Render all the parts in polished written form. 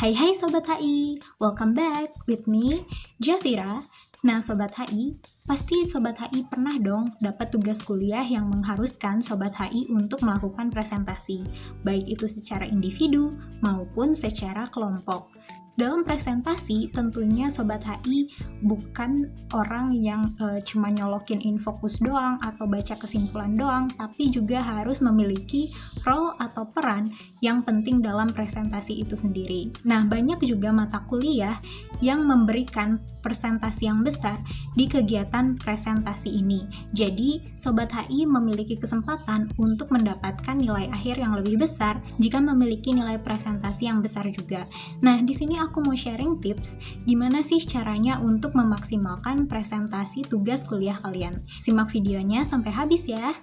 Hai hai Sobat HI, welcome back with me, Jafira. Nah Sobat HI, pasti Sobat HI pernah dong dapat tugas kuliah yang mengharuskan Sobat HI untuk melakukan presentasi, baik itu secara individu maupun secara kelompok. Dalam presentasi, tentunya Sobat HI bukan orang yang cuma nyolokin infokus doang atau baca kesimpulan doang, tapi juga harus memiliki role atau peran yang penting dalam presentasi itu sendiri. Nah, banyak juga mata kuliah yang memberikan presentasi yang besar di kegiatan presentasi ini. Jadi, Sobat HI memiliki kesempatan untuk mendapatkan nilai akhir yang lebih besar jika memiliki nilai presentasi yang besar juga. Nah, di sini aku mau sharing tips gimana sih caranya untuk memaksimalkan presentasi tugas kuliah kalian. Simak videonya sampai habis ya.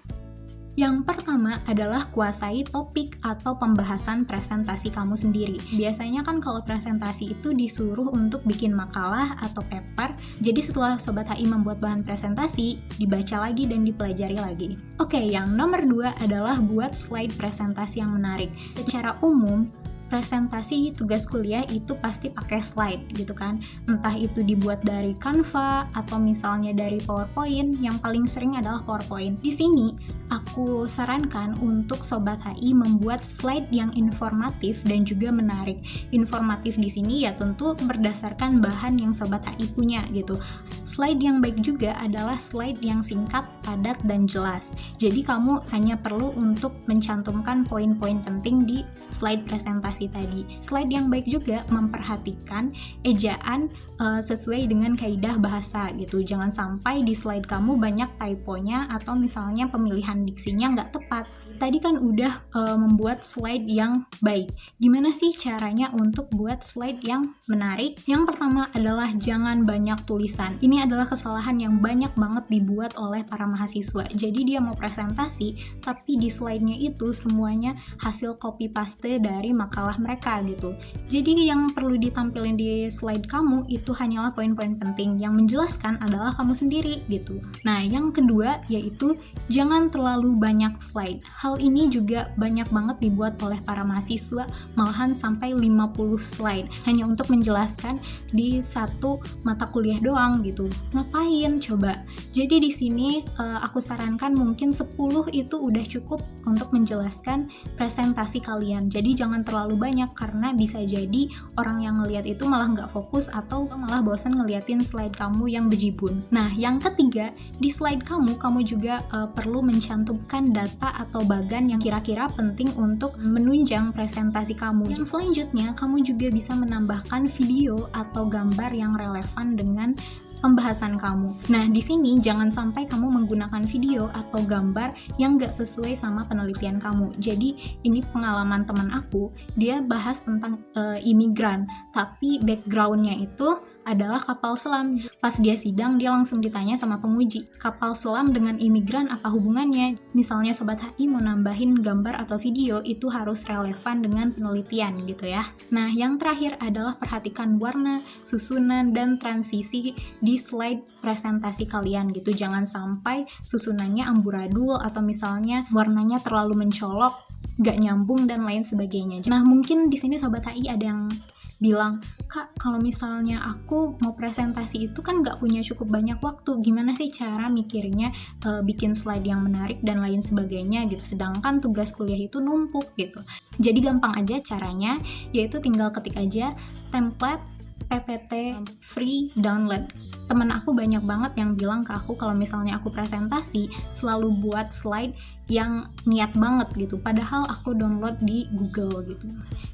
Yang pertama adalah kuasai topik atau pembahasan presentasi kamu sendiri. Biasanya kan kalau presentasi itu disuruh untuk bikin makalah atau paper, jadi setelah Sobat HI membuat bahan presentasi, dibaca lagi dan dipelajari lagi. Oke, yang nomor 2 adalah buat slide presentasi yang menarik. Secara umum, presentasi tugas kuliah itu pasti pakai slide gitu kan, entah itu dibuat dari Canva atau misalnya dari PowerPoint. Yang paling sering adalah PowerPoint. Di sini aku sarankan untuk Sobat HI membuat slide yang informatif dan juga menarik. Informatif di sini ya tentu berdasarkan bahan yang Sobat HI punya gitu. Slide yang baik juga adalah slide yang singkat, padat, dan jelas. Jadi kamu hanya perlu untuk mencantumkan poin-poin penting di slide presentasi tadi. Slide yang baik juga memperhatikan ejaan sesuai dengan kaidah bahasa gitu. Jangan sampai di slide kamu banyak typonya atau misalnya pemilihan diksinya nggak tepat. Tadi kan udah membuat slide yang baik. Gimana sih caranya untuk buat slide yang menarik? Yang pertama adalah jangan banyak tulisan. Ini adalah kesalahan yang banyak banget dibuat oleh para mahasiswa. Jadi dia mau presentasi, tapi di slide-nya itu semuanya hasil copy paste dari makalah mereka gitu. Jadi yang perlu ditampilin di slide kamu itu hanyalah poin-poin penting. Yang menjelaskan adalah kamu sendiri gitu. Nah, yang kedua yaitu jangan terlalu banyak slide. Hal ini juga banyak banget dibuat oleh para mahasiswa, malahan sampai 50 slide hanya untuk menjelaskan di satu mata kuliah doang gitu. Ngapain coba? Jadi di sini aku sarankan mungkin 10 itu udah cukup untuk menjelaskan presentasi kalian. Jadi jangan terlalu banyak karena bisa jadi orang yang ngelihat itu malah nggak fokus atau malah bosan ngeliatin slide kamu yang bejibun. Nah, yang ketiga, di slide kamu juga perlu mencantumkan data atau bagan yang kira-kira penting untuk menunjang presentasi kamu. Yang selanjutnya, kamu juga bisa menambahkan video atau gambar yang relevan dengan pembahasan kamu. Nah, di sini jangan sampai kamu menggunakan video atau gambar yang nggak sesuai sama penelitian kamu. Jadi, ini pengalaman teman aku, dia bahas tentang imigran, tapi backgroundnya itu adalah kapal selam. Pas dia sidang, dia langsung ditanya sama penguji, kapal selam dengan imigran apa hubungannya? Misalnya Sobat HI mau nambahin gambar atau video, itu harus relevan dengan penelitian gitu ya. Nah, yang terakhir adalah perhatikan warna, susunan, dan transisi di slide presentasi kalian gitu. Jangan sampai susunannya amburadul atau misalnya warnanya terlalu mencolok, gak nyambung, dan lain sebagainya. Nah, mungkin di sini Sobat HI ada yang bilang, Kak, kalau misalnya aku mau presentasi itu kan gak punya cukup banyak waktu, gimana sih cara mikirnya bikin slide yang menarik dan lain sebagainya gitu, sedangkan tugas kuliah itu numpuk gitu. Jadi gampang aja caranya, yaitu tinggal ketik aja template PPT free download. Temen aku banyak banget yang bilang ke aku kalau misalnya aku presentasi selalu buat slide yang niat banget gitu, padahal aku download di Google gitu.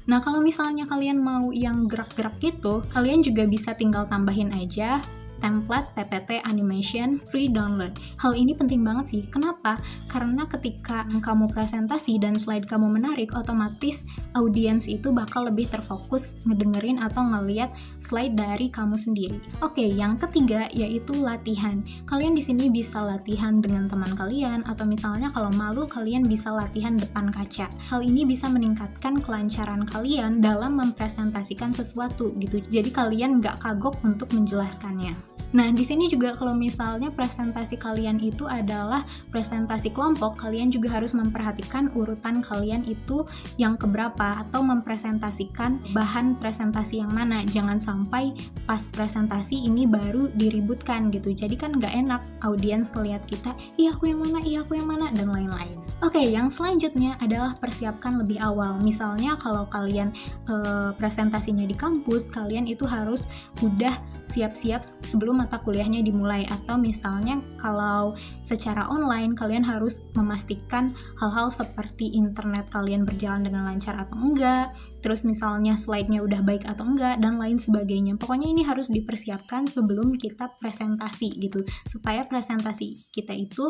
Nah, kalau misalnya kalian mau yang gerak-gerak gitu, kalian juga bisa tinggal tambahin aja template PPT animation free download. Hal ini penting banget sih. Kenapa? Karena ketika kamu presentasi dan slide kamu menarik, otomatis audiens itu bakal lebih terfokus ngedengerin atau ngeliat slide dari kamu sendiri. Oke, yang ketiga yaitu latihan. Kalian di sini bisa latihan dengan teman kalian, atau misalnya kalau malu kalian bisa latihan depan kaca. Hal ini bisa meningkatkan kelancaran kalian dalam mempresentasikan sesuatu gitu. Jadi kalian nggak kagok untuk menjelaskannya. Nah, di sini juga kalau misalnya presentasi kalian itu adalah presentasi kelompok, kalian juga harus memperhatikan urutan kalian itu yang keberapa, atau mempresentasikan bahan presentasi yang mana. Jangan sampai pas presentasi ini baru diributkan gitu. Jadi kan nggak enak audiens ngeliat kita, iya aku yang mana, dan lain-lain. Oke, yang selanjutnya adalah persiapkan lebih awal. Misalnya kalau kalian presentasinya di kampus, kalian itu harus udah siap-siap sebelum mata kuliahnya dimulai. Atau misalnya kalau secara online, kalian harus memastikan hal-hal seperti internet kalian berjalan dengan lancar atau enggak, terus misalnya slide-nya udah baik atau enggak, dan lain sebagainya. Pokoknya ini harus dipersiapkan sebelum kita presentasi gitu, supaya presentasi kita itu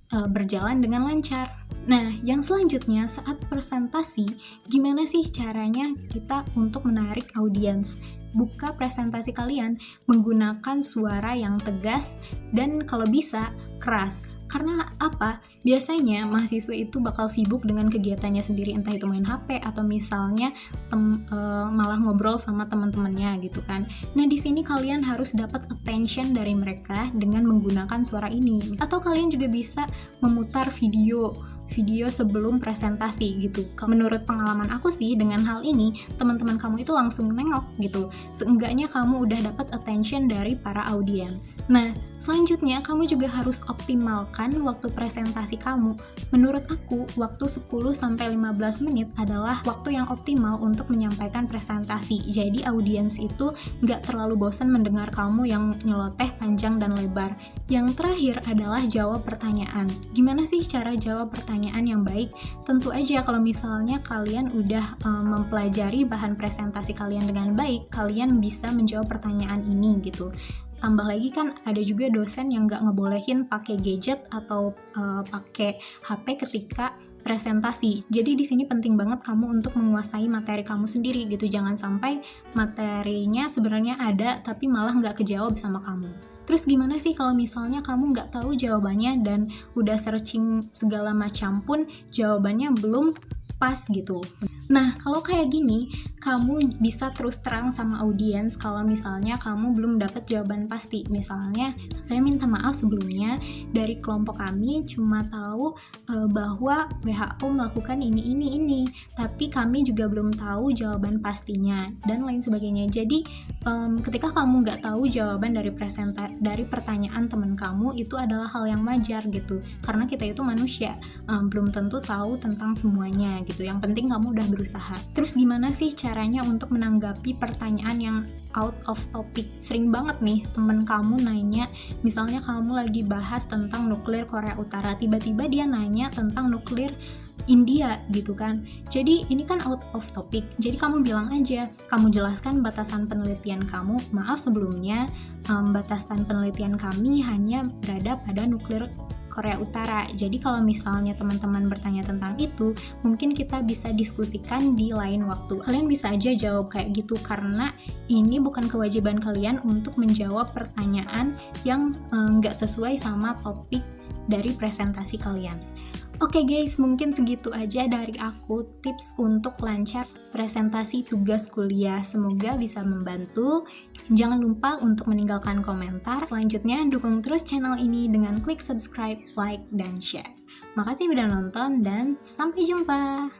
berjalan dengan lancar. Nah, yang selanjutnya saat presentasi, gimana sih caranya kita untuk menarik audiens? Buka presentasi kalian menggunakan suara yang tegas dan kalau bisa keras. Karena apa? Biasanya mahasiswa itu bakal sibuk dengan kegiatannya sendiri, entah itu main HP atau misalnya malah ngobrol sama teman-temannya gitu kan. Nah, di sini kalian harus dapat attention dari mereka dengan menggunakan suara ini. Atau kalian juga bisa memutar video sebelum presentasi gitu. Menurut pengalaman aku sih, dengan hal ini teman-teman kamu itu langsung nengok gitu. Seenggaknya kamu udah dapat attention dari para audiens. Nah, selanjutnya kamu juga harus optimalkan waktu presentasi kamu. Menurut aku, waktu 10-15 menit adalah waktu yang optimal untuk menyampaikan presentasi. Jadi audiens itu nggak terlalu bosan mendengar kamu yang nyeloteh panjang dan lebar. Yang terakhir adalah jawab pertanyaan. Gimana sih cara jawab pertanyaan yang baik? Tentu aja kalau misalnya kalian udah mempelajari bahan presentasi kalian dengan baik, kalian bisa menjawab pertanyaan ini gitu. Tambah lagi kan ada juga dosen yang nggak ngebolehin pakai gadget atau pakai HP ketika presentasi. Jadi di sini penting banget kamu untuk menguasai materi kamu sendiri gitu. Jangan sampai materinya sebenarnya ada tapi malah nggak kejawab sama kamu. Terus gimana sih kalau misalnya kamu nggak tahu jawabannya dan udah searching segala macam pun jawabannya belum pas gitu. Nah, kalau kayak gini, kamu bisa terus terang sama audiens kalau misalnya kamu belum dapat jawaban pasti. Misalnya, saya minta maaf sebelumnya, dari kelompok kami cuma tahu bahwa WHO melakukan ini, tapi kami juga belum tahu jawaban pastinya, dan lain sebagainya. Jadi, ketika kamu nggak tahu jawaban dari pertanyaan teman kamu, itu adalah hal yang wajar gitu. Karena kita itu manusia, belum tentu tahu tentang semuanya gitu. Yang penting kamu udah berusaha. Terus gimana sih caranya untuk menanggapi pertanyaan yang out of topic? Sering banget nih temen kamu nanya, misalnya kamu lagi bahas tentang nuklir Korea Utara, tiba-tiba dia nanya tentang nuklir India gitu kan. Jadi ini kan out of topic. Jadi kamu bilang aja, kamu jelaskan batasan penelitian kamu. Maaf sebelumnya, batasan penelitian kami hanya berada pada nuklir Korea Utara. Jadi kalau misalnya teman-teman bertanya tentang itu, mungkin kita bisa diskusikan di lain waktu. Kalian bisa aja jawab kayak gitu, karena ini bukan kewajiban kalian untuk menjawab pertanyaan yang nggak sesuai sama topik dari presentasi kalian. Oke guys, mungkin segitu aja dari aku tips untuk lancar presentasi tugas kuliah. Semoga bisa membantu. Jangan lupa untuk meninggalkan komentar. Selanjutnya, dukung terus channel ini dengan klik subscribe, like, dan share. Makasih udah nonton dan sampai jumpa.